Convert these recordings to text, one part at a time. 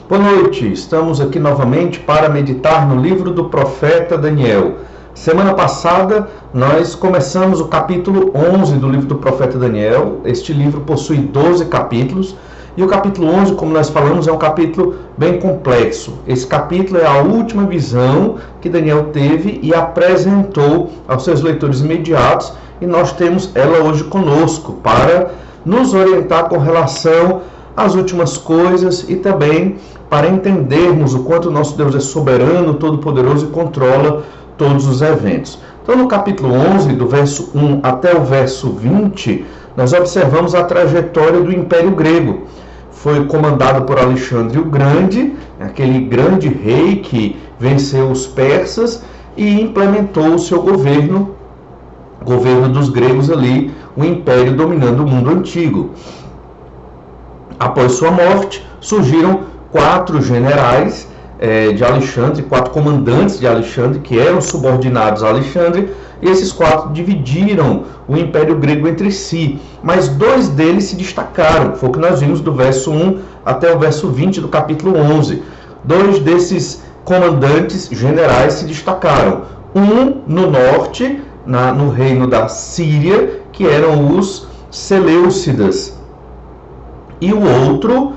Boa noite, estamos aqui novamente para meditar no livro do profeta Daniel. Semana passada nós começamos o capítulo 11 do livro do profeta Daniel. Este livro possui 12 capítulos e o capítulo 11, como nós falamos, é um capítulo bem complexo. Esse capítulo é a última visão que Daniel teve e apresentou aos seus leitores imediatos, e nós temos ela hoje conosco para nos orientar com relação às últimas coisas e também para entendermos o quanto nosso Deus é soberano, todo-poderoso e controla todos os eventos. Então, no capítulo 11, do verso 1 até o verso 20, nós observamos a trajetória do Império Grego. Foi comandado por Alexandre o Grande, aquele grande rei que venceu os persas e implementou o seu governo dos gregos ali, o império dominando o mundo antigo. Após sua morte, surgiram 4 generais de Alexandre, 4 comandantes de Alexandre, que eram subordinados a Alexandre, e esses 4 dividiram o Império Grego entre si, mas 2 deles se destacaram, foi o que nós vimos do verso 1 até o verso 20 do capítulo 11. 2 desses comandantes generais se destacaram, um no norte, no reino da Síria, que eram os Seleucidas, e o outro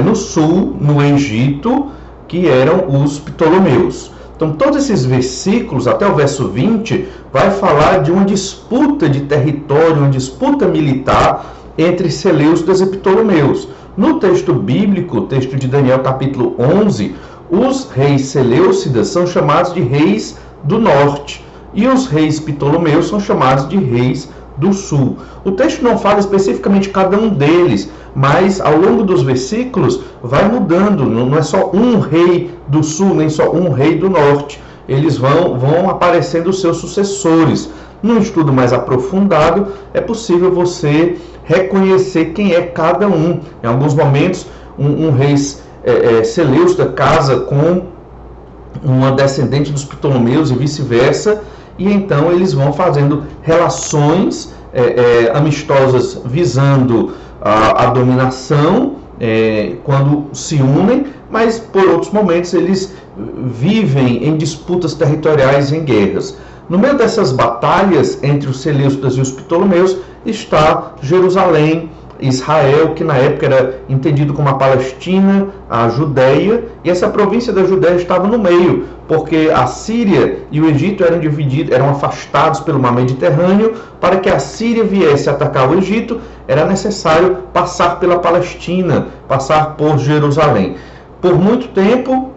no sul, no Egito, que eram os Ptolomeus. Então, todos esses versículos, até o verso 20, vai falar de uma disputa de território, uma disputa militar entre Seleucidas e Ptolomeus. No texto bíblico, o texto de Daniel capítulo 11, os reis Seleucidas são chamados de reis do norte, e os reis Ptolomeus são chamados de reis do sul. O texto não fala especificamente cada um deles, mas ao longo dos versículos vai mudando, não é só um rei do sul, nem só um rei do norte. Eles vão aparecendo os seus sucessores. Num estudo mais aprofundado, é possível você reconhecer quem é cada um. Em alguns momentos, um rei Seleucida casa com uma descendente dos Ptolomeus e vice-versa, e então eles vão fazendo relações amistosas visando a dominação quando se unem, mas por outros momentos eles vivem em disputas territoriais e em guerras. No meio dessas batalhas entre os Seleucidas e os Ptolomeus está Jerusalém, Israel, que na época era entendido como a Palestina, a Judéia, e essa província da Judéia estava no meio, porque a Síria e o Egito eram afastados pelo mar Mediterrâneo. Para que a Síria viesse atacar o Egito, era necessário passar pela Palestina, passar por Jerusalém. Por muito tempo,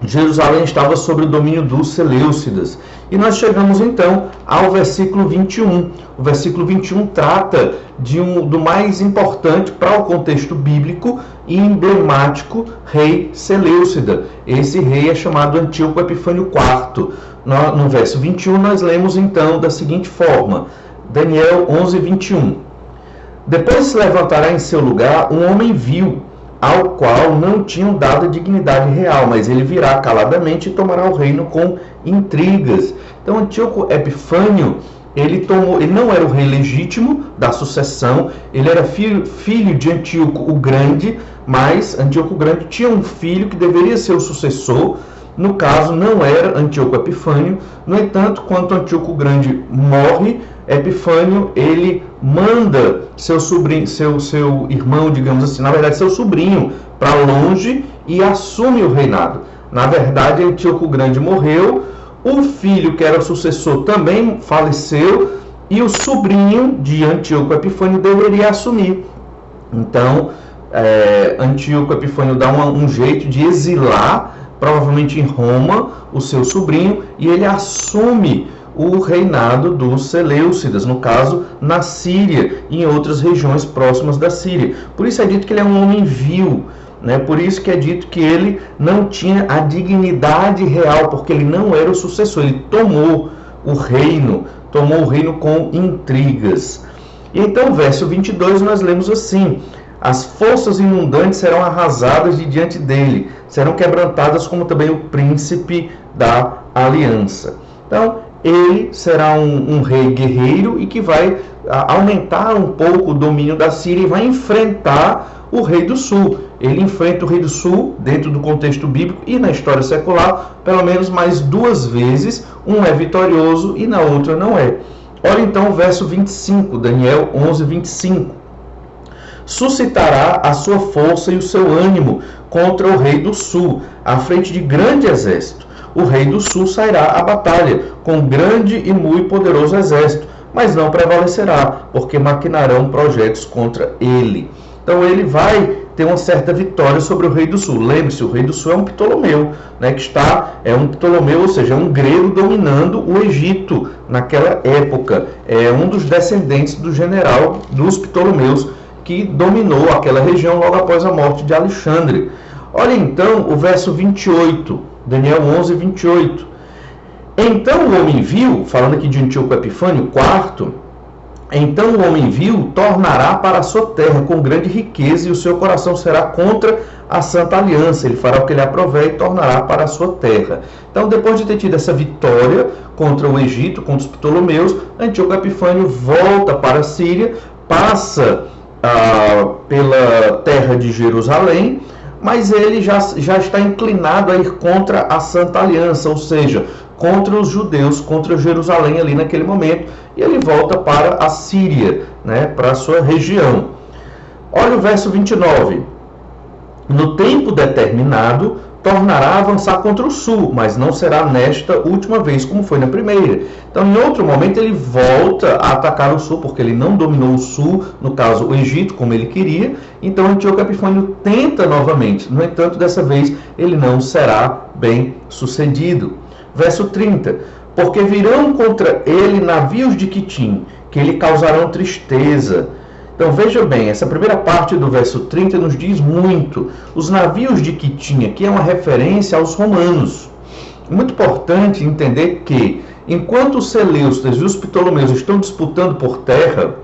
Jerusalém estava sob o domínio dos Seleucidas. E nós chegamos então ao versículo 21. O versículo 21 trata do mais importante para o contexto bíblico e emblemático rei Seleucida. Esse rei é chamado Antíoco Epifânio IV. No verso 21 nós lemos então da seguinte forma, Daniel 11, 21. Depois se levantará em seu lugar um homem vil, ao qual não tinham dado a dignidade real, mas ele virá caladamente e tomará o reino com intrigas. Então, Antíoco Epifânio, ele não era o rei legítimo da sucessão, ele era filho de Antíoco o Grande, mas Antíoco o Grande tinha um filho que deveria ser o sucessor. No caso, não era Antíoco Epifânio. No entanto, quando Antíoco o Grande morre, Epifânio, ele manda seu sobrinho, seu irmão, digamos assim, na verdade seu sobrinho, para longe e assume o reinado. Na verdade, Antíoco o Grande morreu, o filho que era o sucessor também faleceu e o sobrinho de Antíoco Epifânio deveria assumir. Então, Antíoco Epifânio dá um jeito de exilar, provavelmente em Roma, o seu sobrinho, e ele assume o reinado dos Seleucidas, no caso, na Síria e em outras regiões próximas da Síria. Por isso é dito que ele é um homem vil, né? Por isso que é dito que ele não tinha a dignidade real, porque ele não era o sucessor, ele tomou o reino com intrigas. E então, verso 22, nós lemos assim: as forças inundantes serão arrasadas de diante dele, serão quebrantadas como também o príncipe da aliança. Então, ele será um rei guerreiro e que vai aumentar um pouco o domínio da Síria e vai enfrentar o rei do sul. ele enfrenta o rei do sul, dentro do contexto bíblico e na história secular, pelo menos mais 2 vezes, um é vitorioso e na outra não é. Olha então o verso 25, Daniel 11, 25. Suscitará a sua força e o seu ânimo contra o rei do sul, à frente de grande exército. O rei do sul sairá à batalha, com grande e muito poderoso exército, mas não prevalecerá, porque maquinarão projetos contra ele. Então ele vai ter uma certa vitória sobre o rei do sul. Lembre-se, o rei do sul é um Ptolomeu, né, um Ptolomeu, ou seja, um grego dominando o Egito naquela época. É um dos descendentes do general dos Ptolomeus que dominou aquela região logo após a morte de Alexandre. Olha então o verso 28, Daniel 11, 28. Então o homem vil, falando aqui de Antíoco Epifânio, quarto, então o homem vil tornará para a sua terra com grande riqueza e o seu coração será contra a santa aliança. Ele fará o que lhe aprover e tornará para a sua terra. Então, depois de ter tido essa vitória contra o Egito, contra os Ptolomeus, Antíoco Epifânio volta para a Síria, passa pela terra de Jerusalém, mas ele já está inclinado a ir contra a Santa Aliança, ou seja, contra os judeus, contra Jerusalém ali naquele momento, e ele volta para a Síria, né, para a sua região. Olha o verso 29. No tempo determinado, tornará a avançar contra o sul, mas não será nesta última vez como foi na primeira. Então, em outro momento, ele volta a atacar o sul, porque ele não dominou o sul, no caso, o Egito, como ele queria. Então, Antíoco Epifânio tenta novamente. No entanto, dessa vez, ele não será bem sucedido. Verso 30. Porque virão contra ele navios de Quitim, que lhe causarão tristeza. Então veja bem, essa primeira parte do verso 30 nos diz muito. Os navios de Quitim aqui é uma referência aos romanos. Muito importante entender que, enquanto os Seleucidas e os Ptolomeus estão disputando por terra,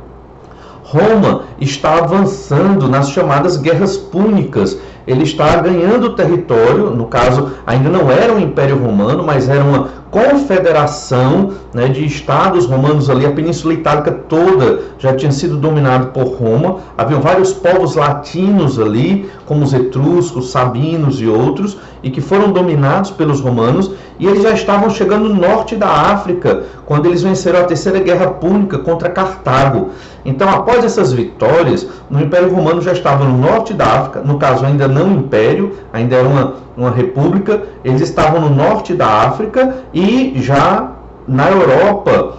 Roma está avançando nas chamadas guerras púnicas. Ele está ganhando território, no caso, ainda não era um Império Romano, mas era uma confederação, né, de estados romanos ali. A Península Itálica toda já tinha sido dominada por Roma. Havia vários povos latinos ali, como os etruscos, sabinos e outros, e que foram dominados pelos romanos, e eles já estavam chegando no norte da África, quando eles venceram a Terceira Guerra Púnica contra Cartago. Então, após essas vitórias, no Império Romano já estava no norte da África, no caso ainda não império, ainda era uma república, eles estavam no norte da África e já na Europa,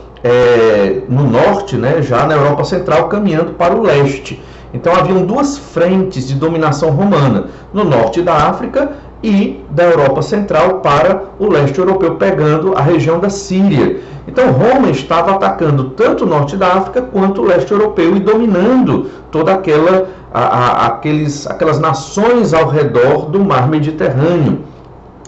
no norte, né, já na Europa Central, caminhando para o leste. Então haviam 2 frentes de dominação romana, no norte da África e da Europa Central para o leste europeu, pegando a região da Síria. Então Roma estava atacando tanto o norte da África quanto o leste europeu e dominando toda aquelas nações ao redor do mar Mediterrâneo.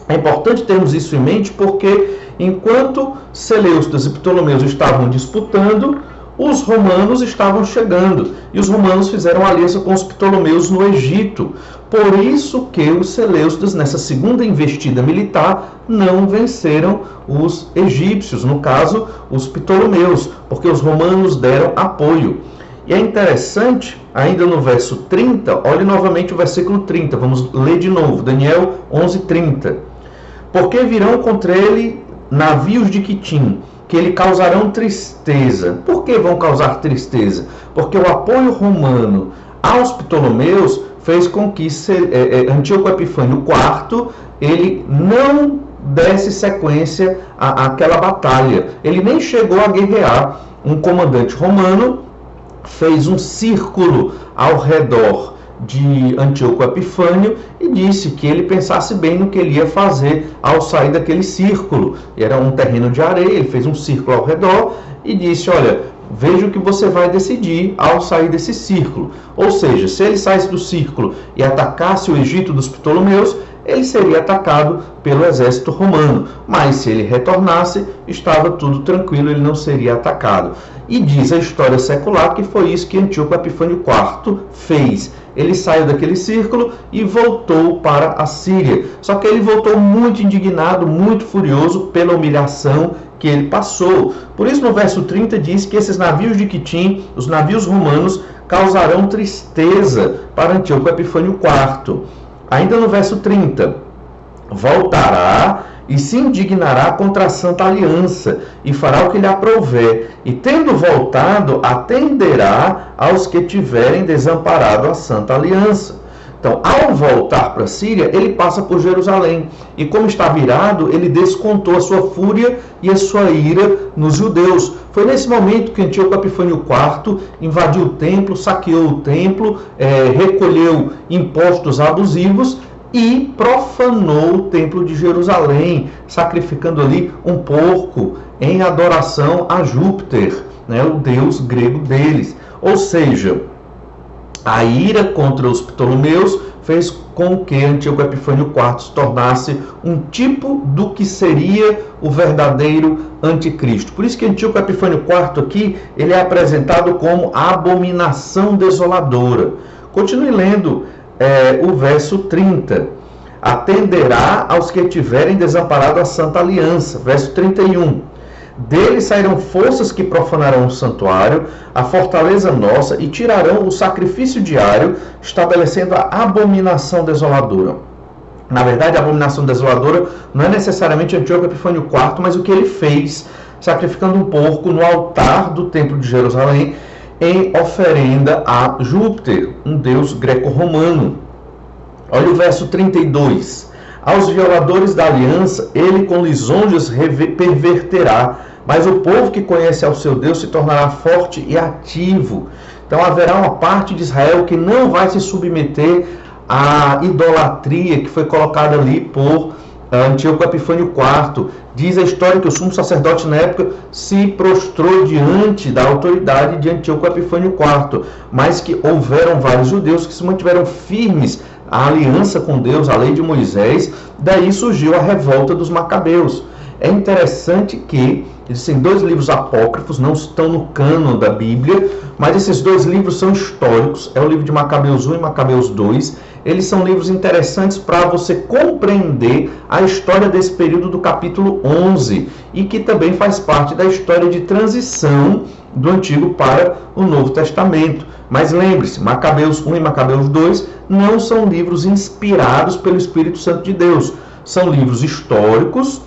É importante termos isso em mente porque enquanto Seleucidas e Ptolomeus estavam disputando, os romanos estavam chegando, e os romanos fizeram aliança com os Ptolomeus no Egito. Por isso que os Seleucidas, nessa segunda investida militar, não venceram os egípcios, no caso, os Ptolomeus, porque os romanos deram apoio. E é interessante, ainda no verso 30, olhe novamente o versículo 30, vamos ler de novo, Daniel 11:30. Porque virão contra ele navios de Quitim, que lhe causarão tristeza. Por que vão causar tristeza? Porque o apoio romano aos Ptolomeus fez com que Antíoco Epifânio IV ele não desse sequência àquela batalha. Ele nem chegou a guerrear. Um comandante romano fez um círculo ao redor de Antíoco Epifânio e disse que ele pensasse bem no que ele ia fazer ao sair daquele círculo. Era um terreno de areia, ele fez um círculo ao redor e disse, olha, veja o que você vai decidir ao sair desse círculo. Ou seja, se ele saísse do círculo e atacasse o Egito dos Ptolomeus, ele seria atacado pelo exército romano. Mas se ele retornasse, estava tudo tranquilo, ele não seria atacado. E diz a história secular que foi isso que Antíoco Epifânio IV fez. Ele saiu daquele círculo e voltou para a Síria. Só que ele voltou muito indignado, muito furioso pela humilhação que ele passou. Por isso, no verso 30 diz que esses navios de Quitim, os navios romanos, causarão tristeza para Antíoco Epifânio IV. Ainda no verso 30, voltará e se indignará contra a Santa Aliança, e fará o que lhe aprouver, e tendo voltado, atenderá aos que tiverem desamparado a Santa Aliança. Então, ao voltar para a Síria, ele passa por Jerusalém, e como está virado, ele descontou a sua fúria e a sua ira nos judeus. Foi nesse momento que Antíoco Epifânio IV invadiu o templo, saqueou o templo, recolheu impostos abusivos, e profanou o templo de Jerusalém, sacrificando ali um porco em adoração a Júpiter, né, o deus grego deles. Ou seja, a ira contra os Ptolomeus fez com que Antíoco Epifânio IV se tornasse um tipo do que seria o verdadeiro anticristo. Por isso que Antíoco Epifânio IV aqui, ele é apresentado como a abominação desoladora. Continue lendo o verso 30. Atenderá aos que tiverem desamparado a Santa Aliança. Verso 31. Dele sairão forças que profanarão o santuário, a fortaleza nossa, e tirarão o sacrifício diário, estabelecendo a abominação desoladora. Na verdade, a abominação desoladora não é necessariamente Antíoco Epifânio IV, mas o que ele fez, sacrificando um porco no altar do templo de Jerusalém, em oferenda a Júpiter, um deus greco-romano. Olha o verso 32. Aos violadores da aliança, ele com lisonjas perverterá, mas o povo que conhece ao seu Deus se tornará forte e ativo. Então haverá uma parte de Israel que não vai se submeter à idolatria que foi colocada ali por Antíoco Epifânio IV. Diz a história que o sumo sacerdote na época se prostrou diante da autoridade de Antíoco Epifânio IV, mas que houveram vários judeus que se mantiveram firmes à aliança com Deus, à lei de Moisés. Daí surgiu a revolta dos Macabeus. É interessante que existem dois livros apócrifos, não estão no cânon da Bíblia, mas esses dois livros são históricos, é o livro de Macabeus 1 e Macabeus 2. Eles são livros interessantes para você compreender a história desse período do capítulo 11, e que também faz parte da história de transição do Antigo para o Novo Testamento. Mas lembre-se, Macabeus 1 e Macabeus 2 não são livros inspirados pelo Espírito Santo de Deus, são livros históricos,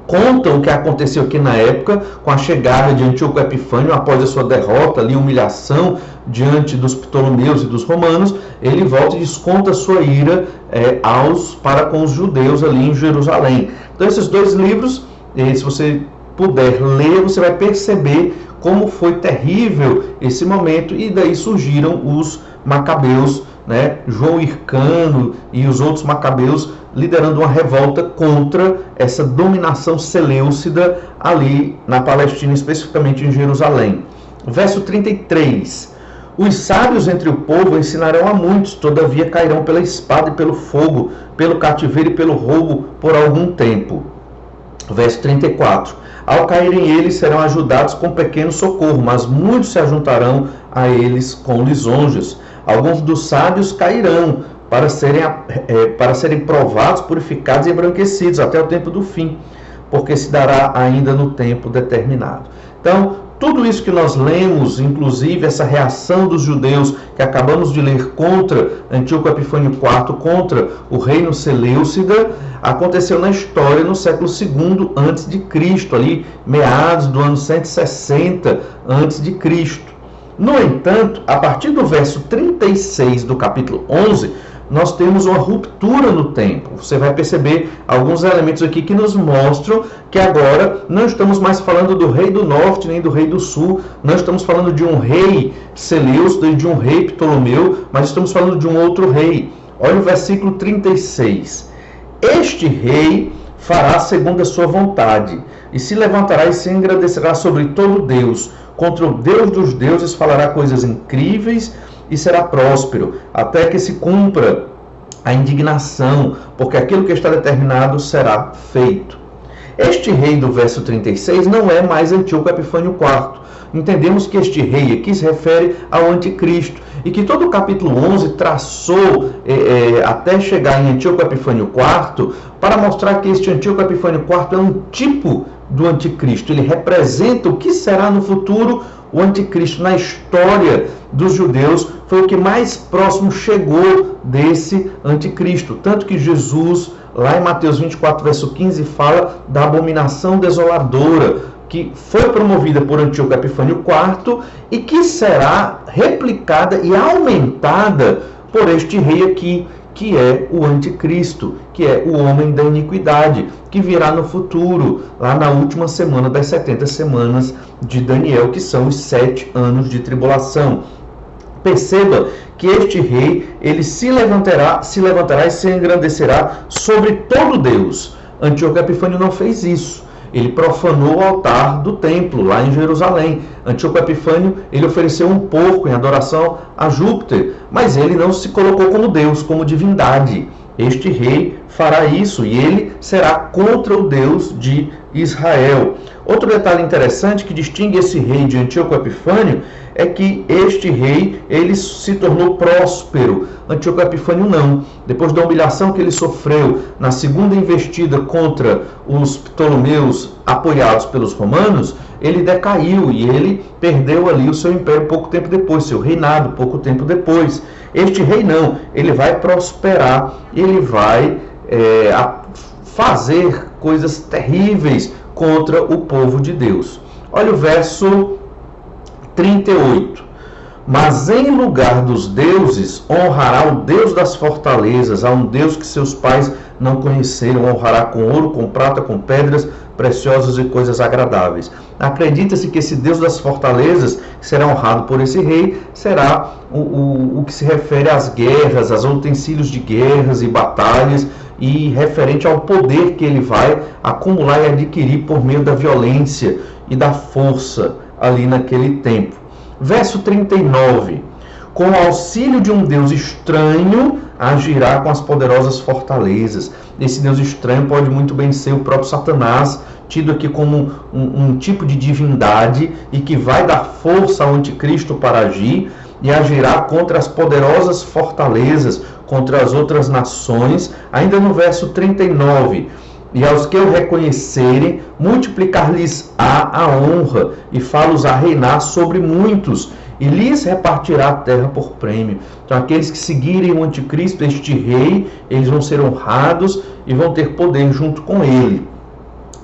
contam o que aconteceu aqui na época, com a chegada de Antíoco Epifânio, após a sua derrota, ali, humilhação diante dos Ptolomeus e dos romanos. Ele volta e desconta a sua ira para com os judeus ali em Jerusalém. Então esses dois livros, se você puder ler, você vai perceber como foi terrível esse momento, e daí surgiram os Macabeus, né? João Hircano e os outros Macabeus liderando uma revolta contra essa dominação seleucida ali na Palestina, especificamente em Jerusalém. Verso 33. Os sábios entre o povo ensinarão a muitos, todavia cairão pela espada e pelo fogo, pelo cativeiro e pelo roubo por algum tempo. Verso 34. Ao caírem eles, serão ajudados com pequeno socorro, mas muitos se ajuntarão a eles com lisonjas. Alguns dos sábios cairão para serem provados, purificados e embranquecidos até o tempo do fim, porque se dará ainda no tempo determinado. Então, tudo isso que nós lemos, inclusive essa reação dos judeus que acabamos de ler contra Antíoco Epifânio IV, contra o reino seleucida, aconteceu na história no século II a.C., ali meados do ano 160 a.C. No entanto, a partir do verso 36 do capítulo 11, nós temos uma ruptura no tempo. Você vai perceber alguns elementos aqui que nos mostram que agora não estamos mais falando do rei do norte nem do rei do sul, não estamos falando de um rei Seleucida e de um rei Ptolomeu, mas estamos falando de um outro rei. Olha o versículo 36. Este rei fará segundo a sua vontade, e se levantará e se engrandecerá sobre todo Deus. Contra o Deus dos deuses falará coisas incríveis e será próspero, até que se cumpra a indignação, porque aquilo que está determinado será feito. Este rei do verso 36 não é mais Antíoco Epifânio IV. Entendemos que este rei aqui se refere ao anticristo e que todo o capítulo 11 traçou até chegar em Antíoco Epifânio IV para mostrar que este Antíoco Epifânio IV é um tipo do anticristo. Ele representa o que será no futuro o anticristo. Na história dos judeus foi o que mais próximo chegou desse anticristo, tanto que Jesus, lá em Mateus 24, verso 15, fala da abominação desoladora, que foi promovida por Antíoco Epifânio IV e que será replicada e aumentada por este rei aqui, que é o anticristo, que é o homem da iniquidade, que virá no futuro, lá na última semana das 70 semanas de Daniel, que são os 7 anos de tribulação. Perceba que este rei, ele se levantará e se engrandecerá sobre todo Deus. Antíoco Epifânio não fez isso. Ele profanou o altar do templo, lá em Jerusalém. Antíoco Epifânio, ele ofereceu um porco em adoração a Júpiter, mas ele não se colocou como Deus, como divindade. Este rei fará isso e ele será contra o Deus de Israel. Outro detalhe interessante que distingue esse rei de Antíoco Epifânio é que este rei, ele se tornou próspero. Antíoco Epifânio não. Depois da humilhação que ele sofreu na segunda investida contra os Ptolomeus apoiados pelos romanos, ele decaiu e ele perdeu ali o seu império pouco tempo depois, seu reinado pouco tempo depois. Este rei não, ele vai prosperar, ele vai fazer coisas terríveis contra o povo de Deus. Olha o verso 38. Mas em lugar dos deuses, honrará o Deus das fortalezas, a um Deus que seus pais não conheceram, honrará com ouro, com prata, com pedras preciosas e coisas agradáveis. Acredita-se que esse Deus das fortalezas, que será honrado por esse rei, será o que se refere às guerras, aos utensílios de guerras e batalhas, e referente ao poder que ele vai acumular e adquirir por meio da violência e da força ali naquele tempo. Verso 39. Com o auxílio de um Deus estranho, agirá com as poderosas fortalezas. Esse Deus estranho pode muito bem ser o próprio Satanás, tido aqui como um tipo de divindade e que vai dar força ao anticristo para agir e agirá contra as poderosas fortalezas, contra as outras nações. Ainda no verso 39. E aos que o reconhecerem, multiplicar-lhes-á a honra, e fá-los a reinar sobre muitos, e lhes repartirá a terra por prêmio. Então, aqueles que seguirem o anticristo, este rei, eles vão ser honrados e vão ter poder junto com ele.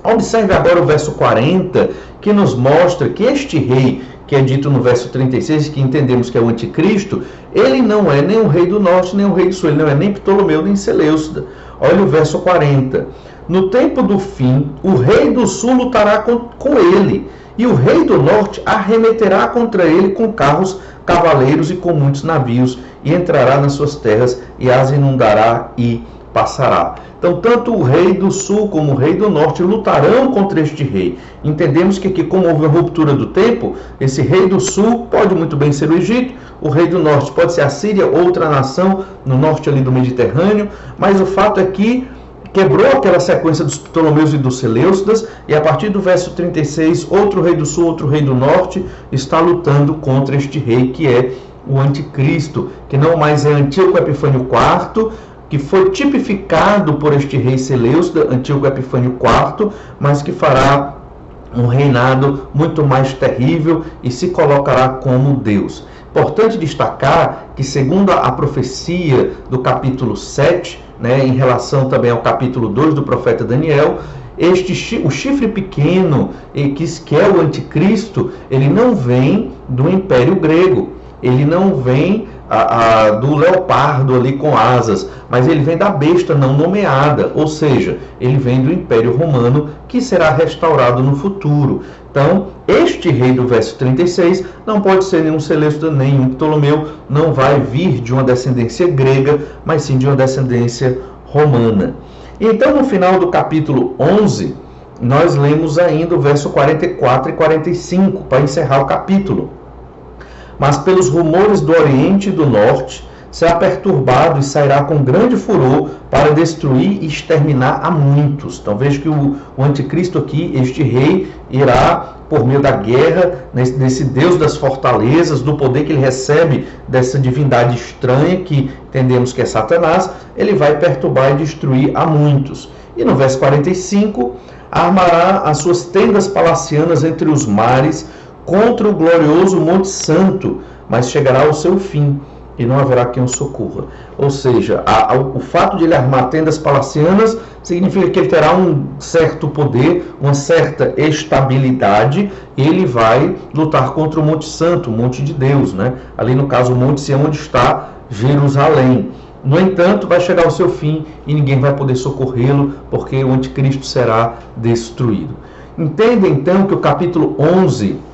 Observe agora o verso 40, que nos mostra que este rei, que é dito no verso 36, que entendemos que é o anticristo, ele não é nem o rei do norte, nem o rei do sul, ele não é nem Ptolomeu, nem Seleucida. Olha o verso 40. No tempo do fim, o rei do sul lutará com ele, e o rei do norte arremeterá contra ele com carros, cavaleiros e com muitos navios, e entrará nas suas terras, e as inundará e passará. Então, tanto o rei do sul como o rei do norte lutarão contra este rei. Entendemos que aqui, como houve a ruptura do tempo, esse rei do sul pode muito bem ser o Egito, o rei do norte pode ser a Síria, outra nação no norte ali do Mediterrâneo, mas o fato é que quebrou aquela sequência dos Ptolomeus e dos Seleucidas, e a partir do verso 36, outro rei do sul, outro rei do norte, está lutando contra este rei que é o anticristo, que não mais é Antíoco Epifânio IV, que foi tipificado por este rei Seleucida, Antíoco Epifânio IV, mas que fará um reinado muito mais terrível e se colocará como Deus. Importante destacar que, segundo a profecia do capítulo 7, em relação também ao capítulo 2 do profeta Daniel, o chifre pequeno, que é o anticristo, ele não vem do Império Grego, ele não vem do leopardo ali com asas, mas ele vem da besta não nomeada, ou seja, ele vem do Império Romano, que será restaurado no futuro. Então, este rei do verso 36 não pode ser nenhum Seleucida, nenhum Ptolomeu, não vai vir de uma descendência grega, mas sim de uma descendência romana. Então, no final do capítulo 11, nós lemos ainda o verso 44 e 45, para encerrar o capítulo. Mas pelos rumores do Oriente e do Norte será perturbado e sairá com grande furor para destruir e exterminar a muitos. Então veja que o anticristo aqui, este rei, irá, por meio da guerra, desse Deus das fortalezas, do poder que ele recebe dessa divindade estranha, que entendemos que é Satanás, ele vai perturbar e destruir a muitos. E no verso 45, armará as suas tendas palacianas entre os mares, contra o glorioso Monte Santo, mas chegará ao seu fim, e não haverá quem o socorra. Ou seja, o fato de ele armar tendas palacianas significa que ele terá um certo poder, uma certa estabilidade, e ele vai lutar contra o Monte Santo, o Monte de Deus, né? Ali no caso o Monte Sião, onde está Jerusalém. No entanto, vai chegar ao seu fim e ninguém vai poder socorrê-lo, porque o anticristo será destruído. Entenda então que o capítulo 11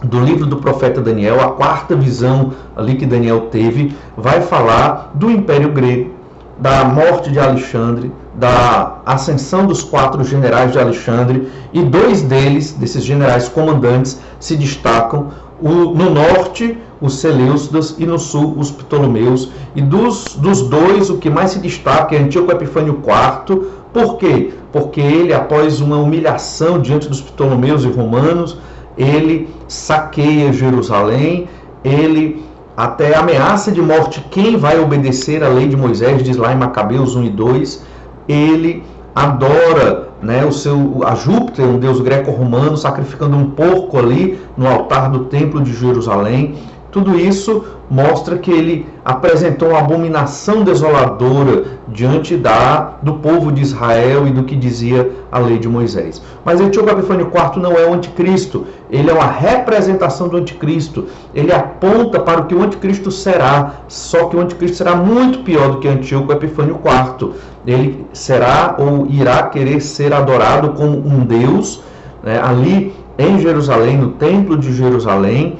do livro do profeta Daniel, a quarta visão ali que Daniel teve, vai falar do Império Grego, da morte de Alexandre, da ascensão dos 4 generais de Alexandre, e 2 deles, desses generais comandantes, se destacam. No norte, os Seleucidas, e no sul, os Ptolomeus. E dos 2, o que mais se destaca é Antíoco Epifânio IV. Por quê? Porque ele, após uma humilhação diante dos Ptolomeus e romanos, ele saqueia Jerusalém, ele até ameaça de morte quem vai obedecer à lei de Moisés, diz lá em Macabeus 1 e 2, ele adora, né, a Júpiter, um deus greco-romano, sacrificando um porco ali no altar do templo de Jerusalém. Tudo isso mostra que ele apresentou uma abominação desoladora diante do povo de Israel e do que dizia a lei de Moisés. Mas Antíoco Epifânio IV não é o anticristo, ele é uma representação do anticristo. Ele aponta para o que o anticristo será, só que o anticristo será muito pior do que Antíoco Epifânio IV. Ele será ou irá querer ser adorado como um deus, né, ali em Jerusalém, no templo de Jerusalém.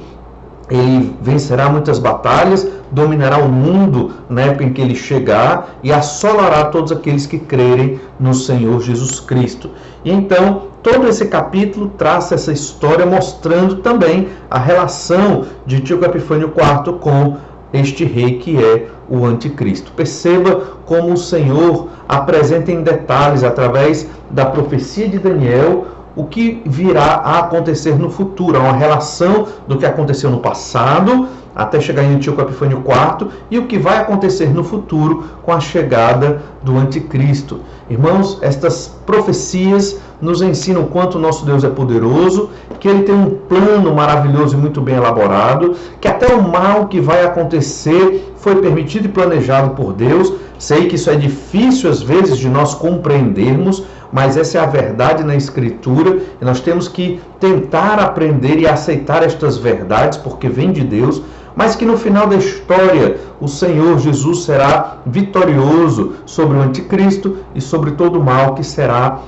Ele vencerá muitas batalhas, dominará o mundo na época em que ele chegar e assolará todos aqueles que crerem no Senhor Jesus Cristo. E então, todo esse capítulo traça essa história mostrando também a relação de Antíoco Epifânio IV com este rei que é o anticristo. Perceba como o Senhor apresenta em detalhes, através da profecia de Daniel, o que virá a acontecer no futuro. Há uma relação do que aconteceu no passado, até chegar em Antíoco Epifânio IV, e o que vai acontecer no futuro com a chegada do anticristo. Irmãos, estas profecias nos ensinam o quanto o nosso Deus é poderoso, que ele tem um plano maravilhoso e muito bem elaborado, que até o mal que vai acontecer foi permitido e planejado por Deus. Sei que isso é difícil às vezes de nós compreendermos, mas essa é a verdade na Escritura, e nós temos que tentar aprender e aceitar estas verdades, porque vem de Deus, mas que no final da história o Senhor Jesus será vitorioso sobre o anticristo e sobre todo o mal que será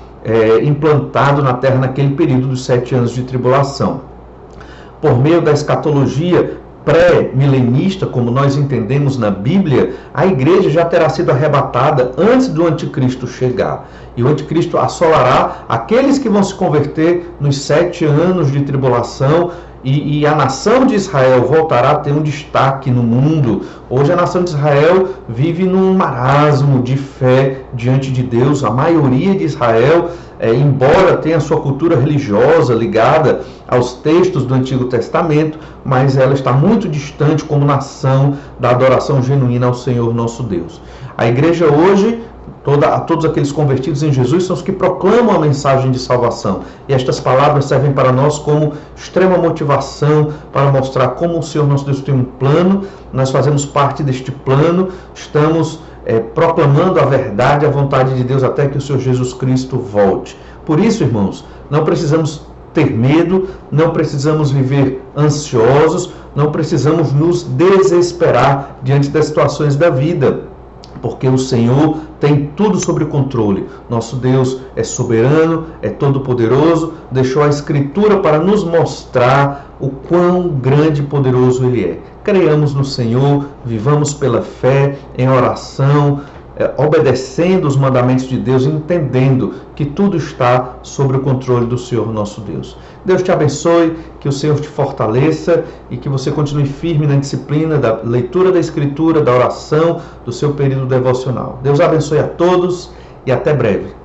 implantado na terra naquele período dos 7 anos de tribulação. Por meio da escatologia pré-milenista, como nós entendemos na Bíblia, a igreja já terá sido arrebatada antes do anticristo chegar. E o anticristo assolará aqueles que vão se converter nos 7 anos de tribulação, e a nação de Israel voltará a ter um destaque no mundo. Hoje a nação de Israel vive num marasmo de fé diante de Deus. A maioria de Israel, embora tenha sua cultura religiosa ligada aos textos do Antigo Testamento, mas ela está muito distante como nação da adoração genuína ao Senhor nosso Deus. A igreja hoje, todos aqueles convertidos em Jesus, são os que proclamam a mensagem de salvação. E estas palavras servem para nós como extrema motivação para mostrar como o Senhor nosso Deus tem um plano. Nós fazemos parte deste plano, estamos proclamando a verdade, a vontade de Deus até que o Senhor Jesus Cristo volte. Por isso, irmãos, não precisamos ter medo, não precisamos viver ansiosos, não precisamos nos desesperar diante das situações da vida, porque o Senhor tem tudo sob controle. Nosso Deus é soberano, é todo-poderoso, deixou a Escritura para nos mostrar o quão grande e poderoso Ele é. Creiamos no Senhor, vivamos pela fé, em oração, obedecendo os mandamentos de Deus, entendendo que tudo está sob o controle do Senhor nosso Deus. Deus te abençoe, que o Senhor te fortaleça e que você continue firme na disciplina da leitura da Escritura, da oração, do seu período devocional. Deus abençoe a todos e até breve.